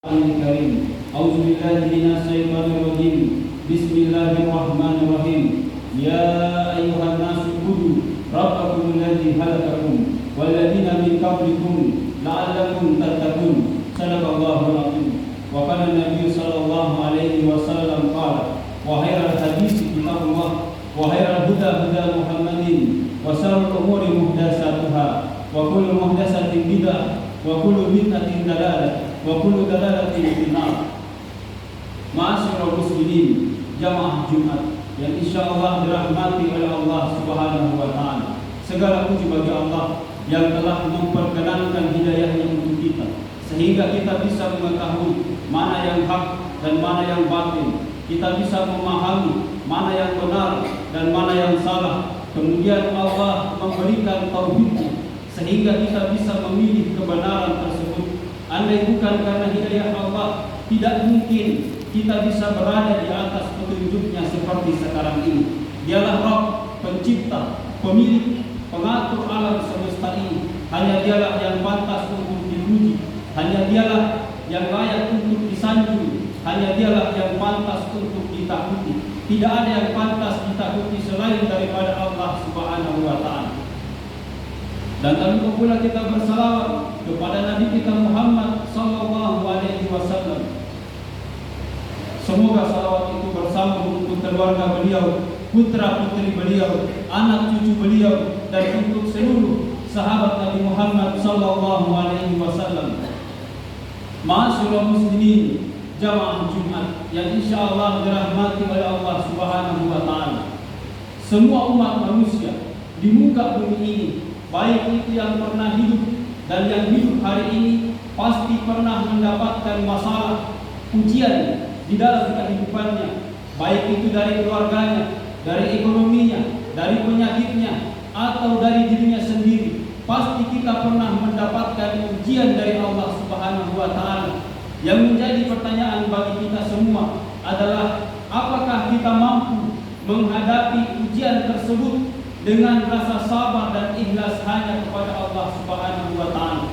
Karim. Auzubillahi minasyaitonirrajim. Bismillahirrahmanirrahim. Ya ayyuhan nasu ubudu rabbakum alladzi khalaqakum walladzina min qablikum la'allakum tattaqun. Shadaqallahul azim. Wa qala Nabi sallallahu alaihi wasallam qala wa khairal hadits kitabullah wa khairal huda huda Muhammadin wa syarrul umuri muhdatsatuha wa kullu muhdatsatin bid'ah wa kullu bid'atin dalalah wa kullu dalalatin finnar. Ma'asyiral muslimin, jamaah Jumat yang insyaallah dirahmati oleh Allah Subhanahu wa taala. Segala puji bagi Allah yang telah memperkenankan hidayahnya untuk kita sehingga kita bisa mengetahui mana yang hak dan mana yang batil. Kita bisa memahami mana yang benar dan mana yang salah. Kemudian Allah memberikan tauhidnya sehingga kita bisa memilih kebenaran tersebut. Andai bukan karena hidayah Allah, tidak mungkin kita bisa berada di atas petunjuknya seperti sekarang ini. Dialah Rabb, pencipta, pemilik, pengatur alam semesta ini. Hanya dialah yang pantas untuk dipuji. Hanya dialah yang layak untuk disanjung. Hanya dialah yang pantas untuk ditakuti. Tidak ada yang pantas ditakuti selain daripada Allah Subhanahu wa taala. Dan tentu pula kita bersalawat kepada Nabi kita Muhammad sallallahu alaihi wasallam. Semoga salawat itu bersambung untuk keluarga beliau, putra-putri beliau, anak cucu beliau, dan untuk seluruh sahabat Nabi Muhammad sallallahu alaihi wasallam. Ma'asyiral muslimin, jamaah Jumat yang insyaallah dirahmati oleh Allah Subhanahu wa taala. Semua umat manusia di muka bumi ini, baik itu yang pernah hidup dan yang hidup hari ini, pasti pernah mendapatkan masalah, ujian di dalam kehidupannya, baik itu dari keluarganya, dari ekonominya, dari penyakitnya, atau dari dirinya sendiri. Pasti kita pernah mendapatkan ujian dari Allah Subhanahu wa taala. Yang menjadi pertanyaan bagi kita semua adalah apakah kita mampu menghadapi ujian tersebut dengan rasa sabar dan ikhlas hanya kepada Allah Subhanahu wa taala.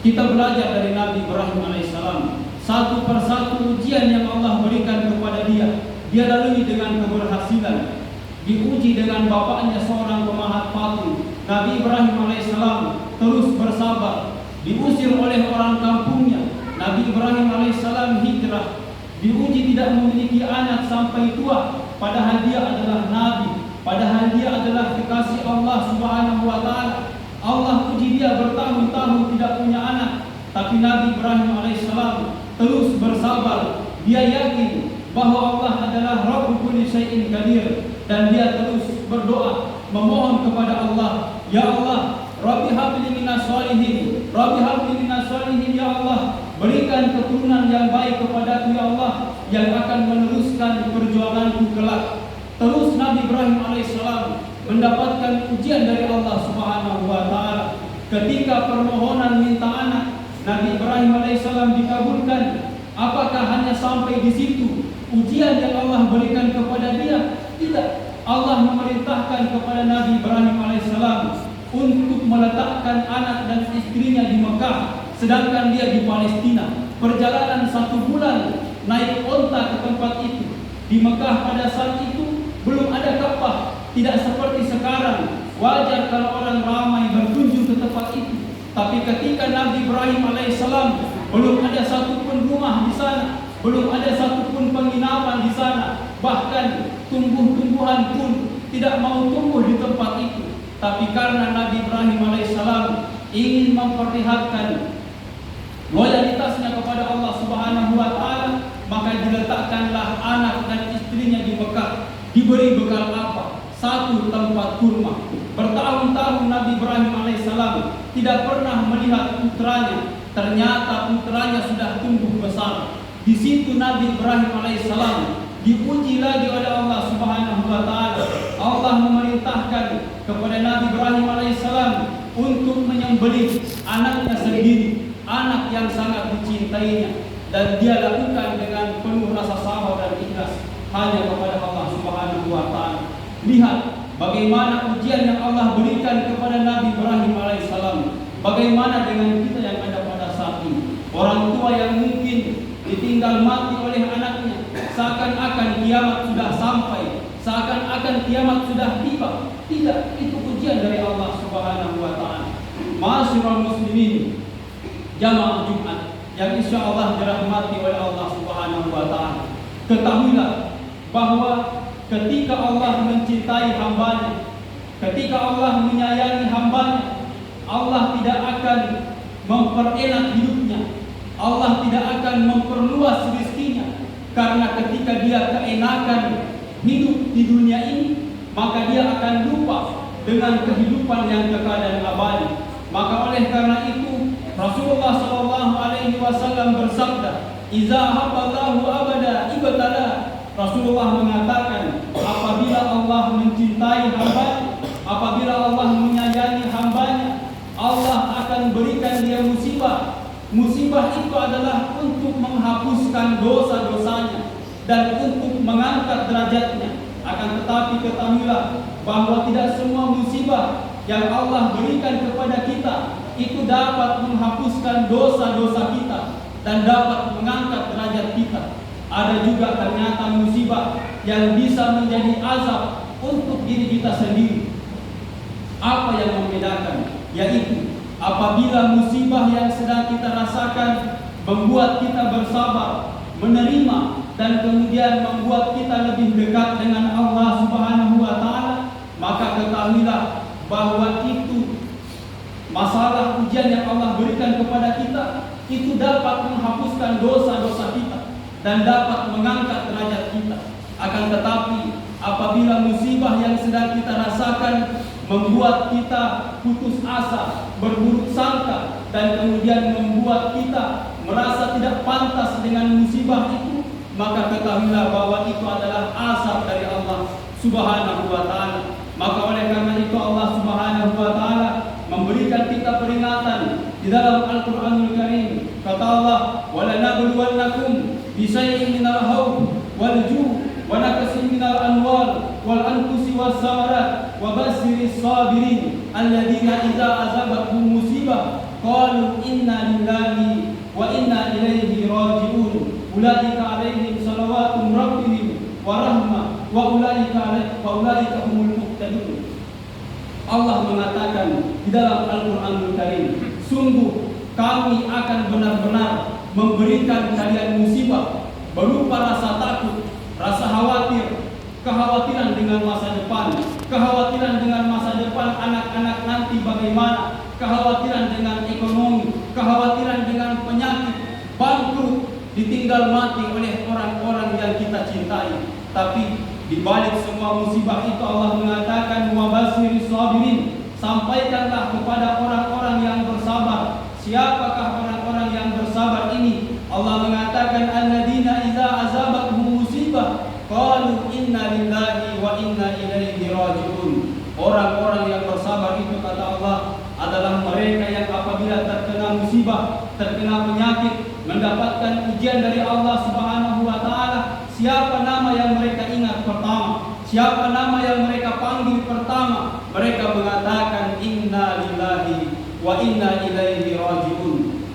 Kita belajar dari Nabi Ibrahim alaihissalam, satu persatu ujian yang Allah berikan kepada dia lalui dengan keberhasilan. Diuji dengan bapaknya seorang pemahat patung. Nabi Ibrahim alaihissalam terus bersabar. Diusir oleh orang kampungnya, Nabi Ibrahim alaihissalam hijrah. Diuji tidak memiliki anak sampai tua, padahal dia adalah nabi. Padahal dia adalah kekasih Allah Subhanahu wa taala. Allah uji dia bertahun-tahun tidak punya anak, tapi Nabi Ibrahim alaihissalam terus bersabar. Dia yakin bahwa Allah adalah Rabbul kulli syai'in qadir, dan dia terus berdoa memohon kepada Allah, ya Allah, Rabbi habli minas sholihin, Rabbi habli minas sholihin, ya Allah, berikan keturunan yang baik kepadaku ya Allah, yang akan meneruskan perjuanganku kelak. Terus Nabi Ibrahim alaihissalam mendapatkan ujian dari Allah Subhanahu wa taala. Ketika permohonan minta anak Nabi Ibrahim alaihissalam dikabulkan, apakah hanya sampai di situ ujian yang Allah berikan kepada dia? Tidak. Allah memerintahkan kepada Nabi Ibrahim alaihissalam untuk meletakkan anak dan istrinya di Mekah, sedangkan dia di Palestina. Perjalanan 1 bulan naik onta ke tempat itu. Di Mekah pada saat itu belum ada Ka'bah, tidak seperti sekarang. Wajar kalau orang ramai berkunjung ke tempat itu. Tapi ketika Nabi Ibrahim alaihissalam belum ada satupun rumah di sana, belum ada satupun penginapan di sana, bahkan tumbuh-tumbuhan pun tidak mau tumbuh di tempat itu. Tapi karena Nabi Ibrahim alaihissalam ingin memperlihatkan loyalitasnya kepada Allah Subhanahu wa taala, maka diletakkanlah anak dan istrinya di Mekah. Diberi bekal apa? 1 tempat kurma. Bertahun-tahun Nabi Ibrahim alaihissalam tidak pernah melihat putranya. Ternyata putranya sudah tumbuh besar. Di situ Nabi Ibrahim alaihissalam diuji lagi oleh Allah Subhanahu wa taala. Allah memerintahkan kepada Nabi Ibrahim alaihissalam untuk menyembelih anaknya sendiri, anak yang sangat dicintainya, dan dia lakukan dengan penuh rasa sabar dan ikhlas hanya kepada Allah Subhanahu wa taala. Lihat bagaimana ujian yang Allah berikan kepada Nabi Ibrahim alaihissalam. Bagaimana dengan kita yang ada pada saat ini? Orang tua yang mungkin ditinggal mati oleh anaknya, seakan-akan kiamat sudah sampai, seakan-akan kiamat sudah tiba. Tidak, itu ujian dari Allah Subhanahu wa taala. Ma'asyiral muslimin, jamaah Jumat yang insya Allah dirahmati oleh Allah Subhanahu wa taala. Ketahuilah bahwa ketika Allah mencintai hambanya, ketika Allah menyayangi hambanya, Allah tidak akan memperenak hidupnya, Allah tidak akan memperluas rezekinya. Karena ketika dia keenakan hidup di dunia ini, maka dia akan lupa dengan kehidupan yang kekal dan abadi. Maka oleh karena itu Rasulullah SAW bersabda, "Iza habballahu abada ibtala." Rasulullah mengatakan, apabila Allah mencintai hambanya, apabila Allah menyayangi hambanya, Allah akan berikan dia musibah. Musibah itu adalah untuk menghapuskan dosa-dosanya dan untuk mengangkat derajatnya. Akan tetapi ketahuilah bahwa tidak semua musibah yang Allah berikan kepada kita itu dapat menghapuskan dosa-dosa kita dan dapat mengangkat derajat kita. Ada juga ternyata musibah yang bisa menjadi azab untuk diri kita sendiri. Apa yang membedakan? Yaitu apabila musibah yang sedang kita rasakan membuat kita bersabar, menerima, dan kemudian membuat kita lebih dekat dengan Allah Subhanahu wa taala, maka ketahuilah bahwa itu masalah ujian yang Allah berikan kepada kita itu dapat menghapuskan dosa-dosa kita dan dapat mengangkat derajat kita. Akan tetapi apabila musibah yang sedang kita rasakan membuat kita putus asa, berburuk sangka, dan kemudian membuat kita merasa tidak pantas dengan musibah itu, maka ketahuilah bahwa itu adalah azab dari Allah Subhanahu wa taala. Maka oleh karena itu Allah Subhanahu wa taala memberikan kita peringatan di dalam Al-Qur'anul Karim. Kata Allah, "Wa lanabluwannakum bisyai'in minal khawfi wal ju' wa naqsin minal amwal wal anfusi was samarat wa basyiris sabirin alladziina idza azabathum musibah qalu inna lillahi wa inna ilaihi raji'un ulaika 'alaihim salawatu rabbihim wa rahmah wa ulaika humul muhtadun." Allah mengatakan di dalam Al-Qur'anul Karim, sungguh kami akan benar-benar memberikan kalian musibah berupa rasa takut, rasa khawatir, kekhawatiran dengan masa depan, kekhawatiran dengan masa depan anak-anak nanti bagaimana, kekhawatiran dengan ekonomi, kekhawatiran dengan penyakit, bangkrut, ditinggal mati oleh orang-orang yang kita cintai. Tapi di balik semua musibah itu Allah mengatakan, "Wa basyiris sabirin." Sampaikanlah kepada orang-orang yang bersabar. Siapakah orang-orang yang bersabar ini? Allah mengatakan, "Alladzina idza azabathum musibah qalu inna lillahi wa inna ilaihi raji'un." Orang-orang yang bersabar itu, kata Allah, adalah mereka yang apabila terkena musibah, terkena penyakit, mendapatkan ujian dari Allah Subhanahu wa taala, siapa nama yang mereka ingat pertama? Siapa nama yang mereka panggil pertama? Mereka mengatakan inna lillahi wa inna ilaihi raji'un.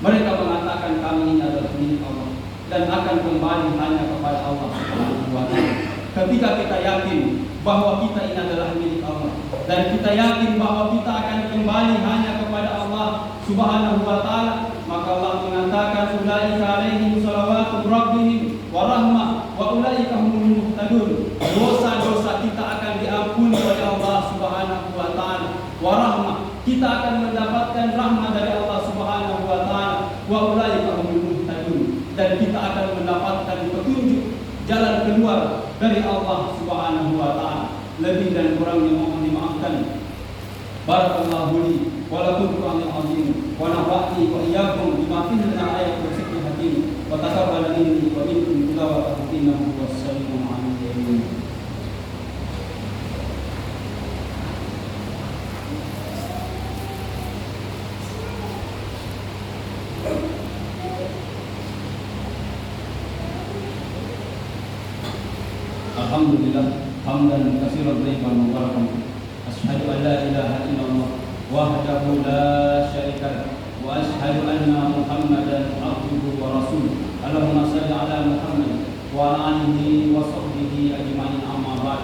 Mereka mengatakan kami ini adalah milik Allah dan akan kembali hanya kepada Allah Subhanahu wa taala. Ketika kita yakin bahwa kita ini adalah milik Allah dan kita yakin bahwa kita akan kembali hanya kepada Allah Subhanahu wa taala, maka Allah mengatakan ulaika 'alaihim salawatu rabbihim wa rahmah wa ulaika humul muhtadun. Dosa-dosa kita akan diampuni oleh Allah Subhanahu wa taala. Wa rahmah, kita akan mendapatkan rahmat dari Allah Subhanahu wa taala. Wa ulaika humul muhtadun, dan kita akan mendapatkan petunjuk jalan keluar dari Allah Subhanahu wa taala. Lebih dan kurangnya mohon dimaafkan. Barakallahu li wa lakum fil azim wa nafa'ni wa iyyakum bima fihi min ayati wa zikril hakim wa taqabbal minni wa minkum tilawatahu innahu was-sami'ul 'alim. Alhamdulillah hamdan katsiran thayyiban mubarakan. Asyhadu an la ilaha illallah wahdahu la syarika lahu وأشهد أن محمدا عبده ورسوله. اللهم صل على محمد وعلى آله وصحبه أجمعين. أما بعد،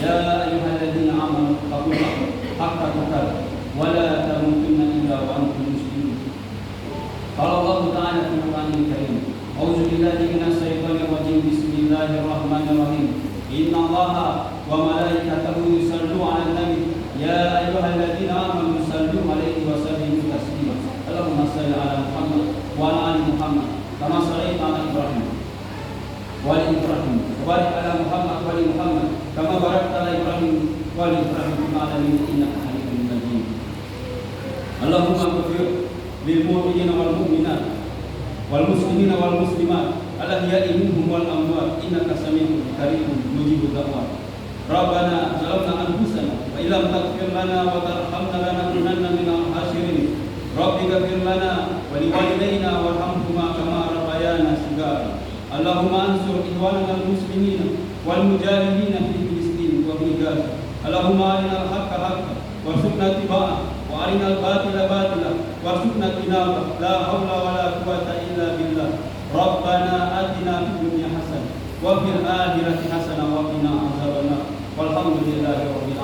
يا أيها الذين آمنوا اتقوا الله حق تقاته ولا تموتن إلا وأنتم مسلمون. قال الله تعالى في القرآن الكريم: أعوذ بالله من الشيطان الرجيم. بسم الله الرحمن الرحيم. إن الله وملائكته يصلون على النبي يا أيها الذين آمنوا صلوا عليه وسلموا تسليما. اللهم صل على محمد وعلى آل محمد كما صليت على إبراهيم وعلى إبراهيم وبارك على محمد وعلى محمد كما باركت على إبراهيم وعلى إبراهيم في العالمين إنك حميد مجيد. اللهم اغفر للمؤمنين والمؤمنات والمسلمين والمسلمات الأحياء منهم والأموات إنك سميع قريب مجيب الدعوات. ربنا ظلمنا أنفسنا وإن لم تغفر لنا وترحمنا لنكونن من الخاسرين. رب اغفر لنا ولوالدينا وارحمهما كما ربيانا صغارا. اللهم انصر إخواننا المسلمين والمجاهدين في فلسطين وفي غزة. اللهم أرنا الحق حقا وارزقنا اتباعه وأرنا الباطل باطلا وارزقنا اجتنابه. لا حول ولا قوة إلا بالله. ربنا آتنا في الدنيا حسنة وفي الآخرة حسنة وقنا عذاب النار. والحمد لله رب العالمين.